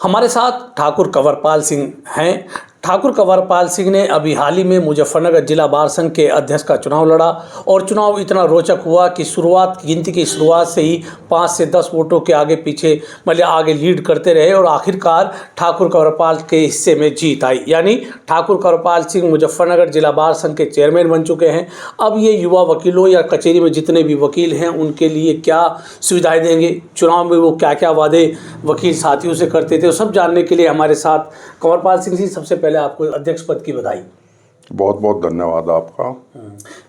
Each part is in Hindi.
हमारे साथ ठाकुर कंवरपाल सिंह हैं। ठाकुर कंवरपाल सिंह ने अभी हाल ही में मुजफ्फरनगर जिला बार संघ के अध्यक्ष का चुनाव लड़ा और चुनाव इतना रोचक हुआ कि गिनती की शुरुआत से ही 5 से 10 वोटों के आगे पीछे मतलब आगे लीड करते रहे और आखिरकार ठाकुर कंवरपाल के हिस्से में जीत आई। यानी ठाकुर कंवरपाल सिंह मुजफ्फरनगर जिला बार संघ के चेयरमैन बन चुके हैं। अब ये युवा वकीलों या कचहरी में जितने भी वकील हैं उनके लिए क्या सुविधाएं देंगे, चुनाव में वो क्या क्या वादे वकील साथियों से करते थे, सब जानने के लिए हमारे साथ कंवरपाल सिंह जी, सबसे पहले आपको अध्यक्ष पद की बधाई। बहुत बहुत धन्यवाद आपका।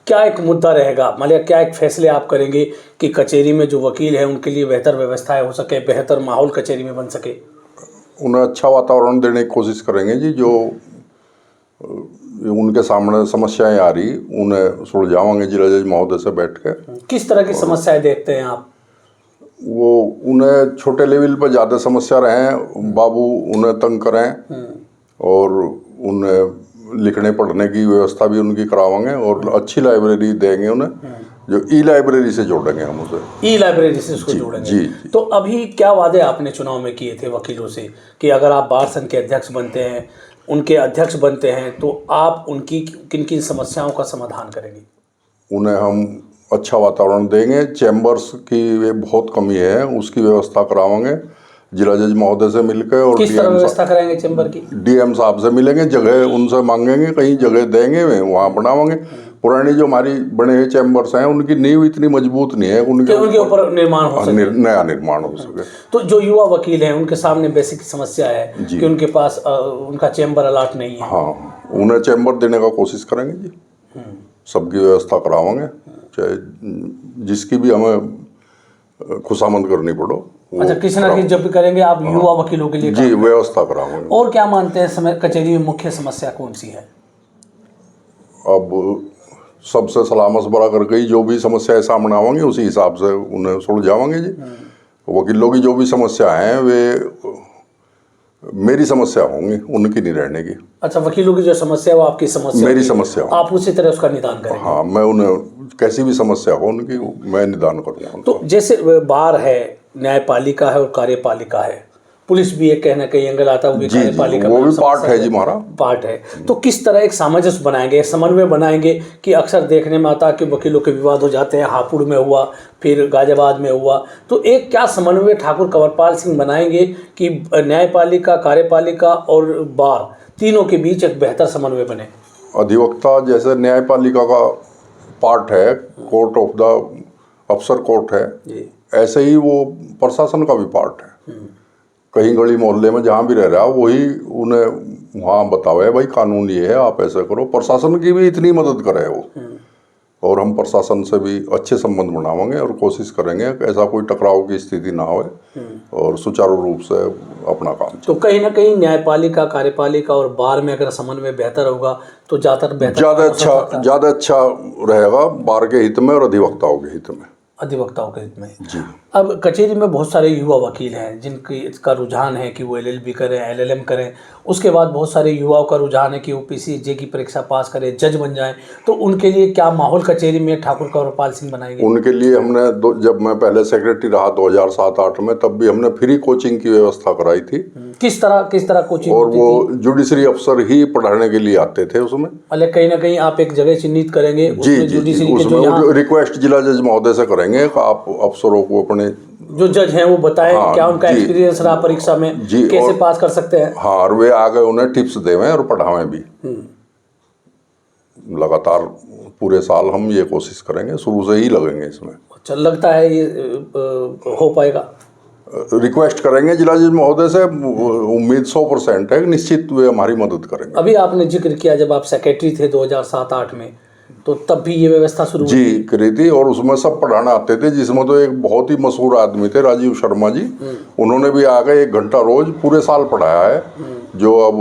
क्या एक मुद्दा रहेगा, मतलब क्या एक फैसले आप करेंगे कि कचहरी में जो वकील हैं उनके लिए बेहतर व्यवस्थाएं हो सके, बेहतर माहौल कचहरी में बन सके? उन्हें अच्छा वातावरण देने की कोशिश करेंगे जी। जो उनके सामने समस्याएं आ रही उन्हें सुलझावांगे जिला जज महोदय से बैठ के। किस तरह की समस्याएं देखते हैं आप? वो उन्हें छोटे लेवल पर ज़्यादा समस्या रहें, बाबू उन्हें तंग करें और उन्हें लिखने पढ़ने की व्यवस्था भी उनकी करावांगे और अच्छी लाइब्रेरी देंगे उन्हें, जो ई लाइब्रेरी से जोड़ेंगे हम उसे। ई लाइब्रेरी से उसको जोड़ेंगे जी। तो अभी क्या वादे आपने चुनाव में किए थे वकीलों से कि अगर आप बार संघ के अध्यक्ष बनते हैं, उनके अध्यक्ष बनते हैं, तो आप उनकी किन किन समस्याओं का समाधान करेंगे? उन्हें हम अच्छा वातावरण देंगे। चैम्बर्स की वे बहुत कमी है, उसकी व्यवस्था करावांगे जिला जज महोदय से मिलकर। और किस तरह व्यवस्था कराएंगे चैम्बर की? डीएम साहब से मिलेंगे, जगह उनसे मांगेंगे, कहीं जगह देंगे वे वहाँ बनावांगे। पुरानी जो हमारी बने हुए चैम्बर्स हैं उनकी नींव इतनी मजबूत नहीं है, उनके ऊपर निर्माण हो सके, नया निर्माण हो सके। तो जो युवा वकील हैं उनके सामने बेसिक समस्या है कि उनके पास उनका चैम्बर अलॉट नहीं है। हाँ, उन्हें चैम्बर देने का कोशिश करेंगे जी। सबकी व्यवस्था करावांगे, चाहे जिसकी भी हमें खुशामद करनी पड़ो। अच्छा, किसी ना किसी जब भी करेंगे आप युवा वकीलों के लिए जी व्यवस्था करावांगे। और क्या मानते हैं समय कचहरी में मुख्य समस्या कौन सी है? अब सबसे सलाह मशवरा करके ही जो भी समस्याएं सामने आवेंगी उसी हिसाब से उन्हें सुलझावांगे जी। वकीलों की जो भी समस्या हैं वे मेरी समस्या होंगी, उनकी नहीं रहने की। अच्छा, वकीलों की जो समस्या है वो आपकी समस्या, मेरी समस्या, आप उसी तरह उसका निदान करेंगे? हाँ, मैं उन्हें कैसी भी समस्या हो उनकी मैं निदान करूँगा। तो जैसे बार है, न्यायपालिका है और कार्यपालिका है, पुलिस भी एक कहना कहीं एंगल आता है, वो भी कार्यपालिका वो भी पार्ट है जी, हमारा पार्ट है। तो किस तरह एक सामंजस्य बनाएंगे, समन्वय बनाएंगे? कि अक्सर देखने में आता है कि वकीलों के विवाद हो जाते हैं, हापुड़ में हुआ, फिर गाजियाबाद में हुआ, तो एक क्या समन्वय ठाकुर कंवरपाल सिंह बनाएंगे कि न्यायपालिका, कार्यपालिका और बार तीनों के बीच एक बेहतर समन्वय बने? अधिवक्ता जैसे न्यायपालिका का पार्ट है, कोर्ट ऑफ द अफसर कोर्ट है, ऐसे ही वो प्रशासन का भी पार्ट है। कहीं गली मोहल्ले में जहाँ भी रह रहा है वही उन्हें वहाँ बतावे भाई कानून ये है, आप ऐसा करो। प्रशासन की भी इतनी मदद करे वो, और हम प्रशासन से भी अच्छे संबंध बनावांगे और कोशिश करेंगे कि ऐसा कोई टकराव की स्थिति ना हो और सुचारू रूप से अपना काम। तो कहीं ना कहीं न्यायपालिका, कार्यपालिका और बार में अगर समन्वय बेहतर होगा तो ज़्यादा अच्छा रहेगा बार के हित में और अधिवक्ताओं के हित में। अधिवक्ताओं के हित में जी। अब कचहरी में बहुत सारे युवा वकील हैं जिनकी इसका रुझान है कि वो LLB करें, LLM करें। उसके बाद बहुत सारे युवाओं का रुझान है कि वो PCJ की परीक्षा पास करें, जज बन जाएं। तो उनके लिए क्या माहौल कचहरी में ठाकुर कंवरपाल सिंह बनाएंगे? उनके लिए हमने जब मैं पहले सेक्रेटरी रहा 2007-8 में, तब भी हमने फ्री कोचिंग की व्यवस्था कराई थी। किस तरह कोचिंग? और वो जुडिशरी अफसर ही पढ़ाने के लिए आते थे उसमें। मतलब कहीं ना कहीं आप एक जगह चिन्हित करेंगे उसमें रिक्वेस्ट जिला जज महोदय से करेंगे कि आप अफसरों को अपने जो जज हैं वो बताएं क्या उनका एक्सपीरियंस रहा परीक्षा में, कैसे पास कर सकते हैं। हाँ, और वे आगे उन्हें टिप्स देवें और पढ़ावें भी। लगातार पूरे साल हम ये कोशिश करेंगे, शुरू से ही लगेंगे इसमें। अच्छा, लगता है ये हो पाएगा? रिक्वेस्ट करेंगे जिला जज महोदय से, उम्मीद 100% है, निश्चित वे हमारी मदद करेंगे। अभी आपने जिक्र किया जब आप सेक्रेटरी थे 2007-8 में, तो तब भी ये व्यवस्था शुरू जी करी थी और उसमें सब पढ़ाना आते थे, जिसमें तो एक बहुत ही मशहूर आदमी थे राजीव शर्मा जी। उन्होंने भी आगे 1 घंटा रोज पूरे साल पढ़ाया है, जो अब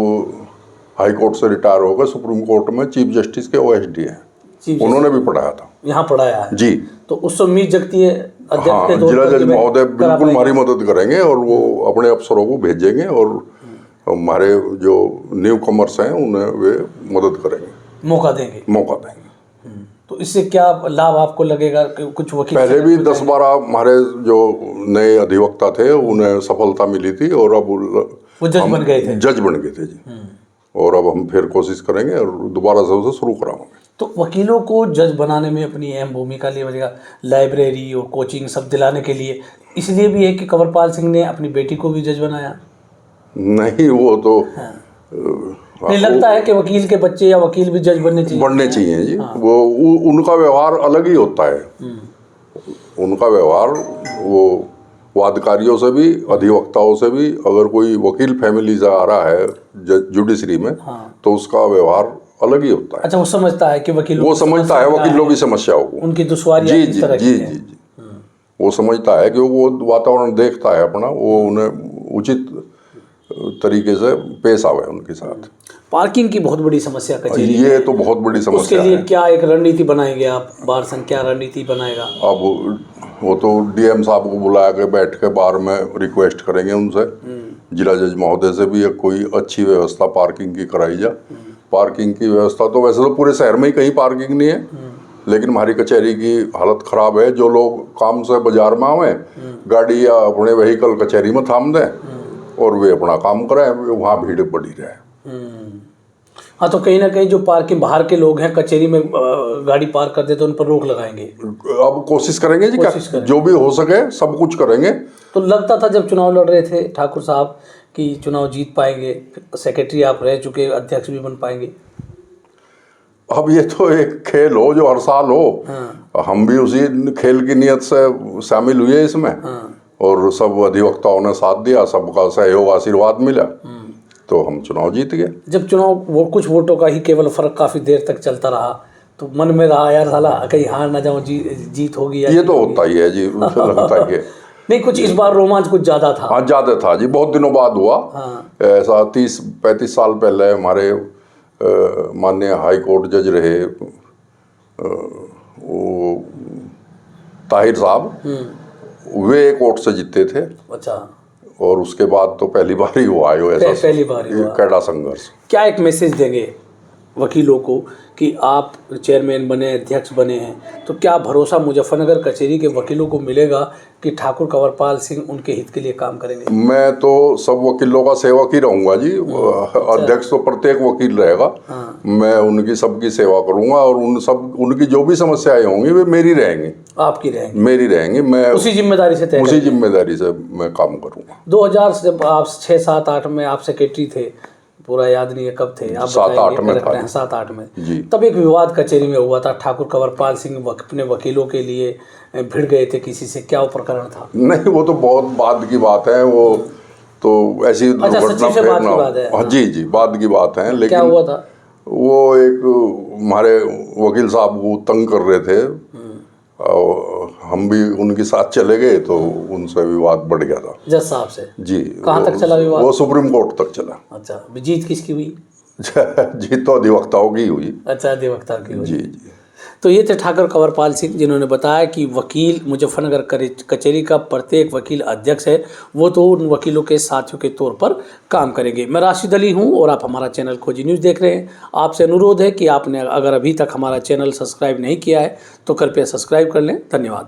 हाई कोर्ट से रिटायर हो गए, सुप्रीम कोर्ट में चीफ जस्टिस के OSD हैं। उन्होंने भी पढ़ाया था, यहाँ पढ़ाया है जी। तो उससे उम्मीद जगती है हाँ, जिला जज महोदय बिल्कुल हमारी मदद करेंगे और वो अपने अफसरों को भेजेंगे और हमारे जो न्यू कमर्स हैं उन्हें वे मदद करेंगे, मौका देंगे। तो इससे क्या लाभ आपको लगेगा? कुछ वकील पहले भी 10-12 हमारे जो नए अधिवक्ता थे उन्हें सफलता मिली थी और अब वो जज बन गए थे? जज बन गए थे जी। और अब हम फिर कोशिश करेंगे और दोबारा से उसे शुरू कराएंगे। तो वकीलों को जज बनाने में अपनी अहम भूमिका निभाएगा, लाइब्रेरी और कोचिंग सब दिलाने के लिए, इसलिए भी है कि कंवरपाल सिंह ने अपनी बेटी को भी जज बनाया? नहीं, वो तो नहीं लगता है कि वकील के बच्चे या वकील भी जज बनने चाहिए जी। वो उनका व्यवहार अलग ही होता है। उनका व्यवहार वो वादकारियों से भी, अधिवक्ताओं से भी, अगर कोई वकील फैमिली से आ रहा है जुडिशरी में, तो उसका व्यवहार अलग ही होता है। अच्छा, वो समझता है कि वकीलों की समस्याओं को, उनकी दुश्वारियां किस तरह की हैं। वो समझता है कि वो वातावरण देखता है अपना, वो उन्हें उचित तरीके से पेश आवे उनके साथ। पार्किंग की बहुत बड़ी समस्या कचहरी, ये तो बहुत बड़ी समस्या उसके लिए क्या एक रणनीति बनाएंगे आप? बार संघ क्या रणनीति बनाएगा? अब वो तो डीएम साहब को बुला के बैठ के बार में रिक्वेस्ट करेंगे उनसे, जिला जज महोदय से भी, कोई अच्छी व्यवस्था पार्किंग की कराई जा। पार्किंग की व्यवस्था तो वैसे तो पूरे शहर में ही कहीं पार्किंग नहीं है, लेकिन हमारी कचहरी की हालत खराब है। जो लोग काम से बाजार में आवे, गाड़ी या अपने व्हीकल कचहरी में थाम दें और वे अपना काम करें, वहाँ भीड़ पड़ी रहे। हाँ, तो कहीं ना कहीं जो पार्किंग बाहर के लोग हैं कचहरी में गाड़ी पार्क करते तो उन पर रोक लगाएंगे। अब कोशिश करेंगे जी, क्या जो भी हो सके सब कुछ करेंगे। तो लगता था जब चुनाव लड़ रहे थे ठाकुर साहब कि चुनाव जीत पाएंगे, सेक्रेटरी आप रह चुके, अध्यक्ष भी बन पाएंगे। अब ये तो एक खेल हो जो हर साल हो। हम भी उसी खेल की नियत से शामिल हुए इसमें, और सब अधिवक्ताओं ने साथ दिया, सबका सहयोग आशीर्वाद मिला, तो हम चुनाव जीत गए। जब चुनाव वो कुछ वोटों का ही केवल फर्क काफी देर तक चलता रहा, तो मन में रहा यार साला कहीं हार ना जाऊं, जीत होगी। ये तो होता ही है जी, लगता ही है। नहीं, कुछ इस बार रोमांच कुछ ज्यादा था। हाँ, ज्यादा था जी, बहुत दिनों बाद हुआ। ऐसा 30-35 साल पहले हमारे माननीय हाई कोर्ट जज रहे वो ताहिर साहब, वे कोर्ट से जीते थे। अच्छा। और उसके बाद तो पहली बार ही हुआ है ऐसा, पहली बार ही हुआ। कैडा संघर्ष। क्या एक मैसेज देंगे वकीलों को कि आप चेयरमैन बने, अध्यक्ष बने हैं, तो क्या भरोसा मुजफ्फरनगर कचहरी के वकीलों को मिलेगा कि ठाकुर कंवरपाल सिंह उनके हित के लिए काम करेंगे? मैं तो सब वकीलों का सेवक ही रहूंगा जी। अध्यक्ष तो प्रत्येक वकील रहेगा। मैं उनकी सबकी सेवा करूंगा, और उनकी जो भी समस्याएं होंगी वे मेरी रहेंगी। आपकी रहेंगी? मेरी रहेंगी। मैं उसी जिम्मेदारी से मैं काम करूंगा। 2000 से जब आप 6-7-8 में आप सेक्रेटरी थे, पूरा याद नहीं है कब थे आप, 7-8 में था। 7-8 में जी। तब एक विवाद कचहरी में हुआ था, ठाकुर कंवरपाल सिंह अपने वकीलों के लिए भिड़ गए थे किसी से, क्या वो प्रकरण था? नहीं, वो तो बहुत बाद की बात है, वो तो ऐसी दुर्घटना है। जी, बाद की बात है। लेकिन क्या हुआ था? वो एक हमारे वकील साहब को तंग कर रहे थे, और हम भी उनके साथ चले गए, तो उनसे विवाद बढ़ गया था जज साहब से। जी। कहाँ तक चला विवाद? वो सुप्रीम कोर्ट तक चला। अच्छा, जीत किसकी हुई? जीत तो अधिवक्ताओं की हुई। अच्छा, अधिवक्ता की हुई। जी। तो ये थे ठाकुर कंवरपाल सिंह, जिन्होंने बताया कि वकील मुजफ्फरनगर कचहरी का प्रत्येक वकील अध्यक्ष है, वो तो उन वकीलों के साथियों के तौर पर काम करेंगे। मैं राशिद अली हूँ और आप हमारा चैनल खोजी न्यूज़ देख रहे हैं। आपसे अनुरोध है कि आपने अगर अभी तक हमारा चैनल सब्सक्राइब नहीं किया है तो कृपया सब्सक्राइब कर लें। धन्यवाद।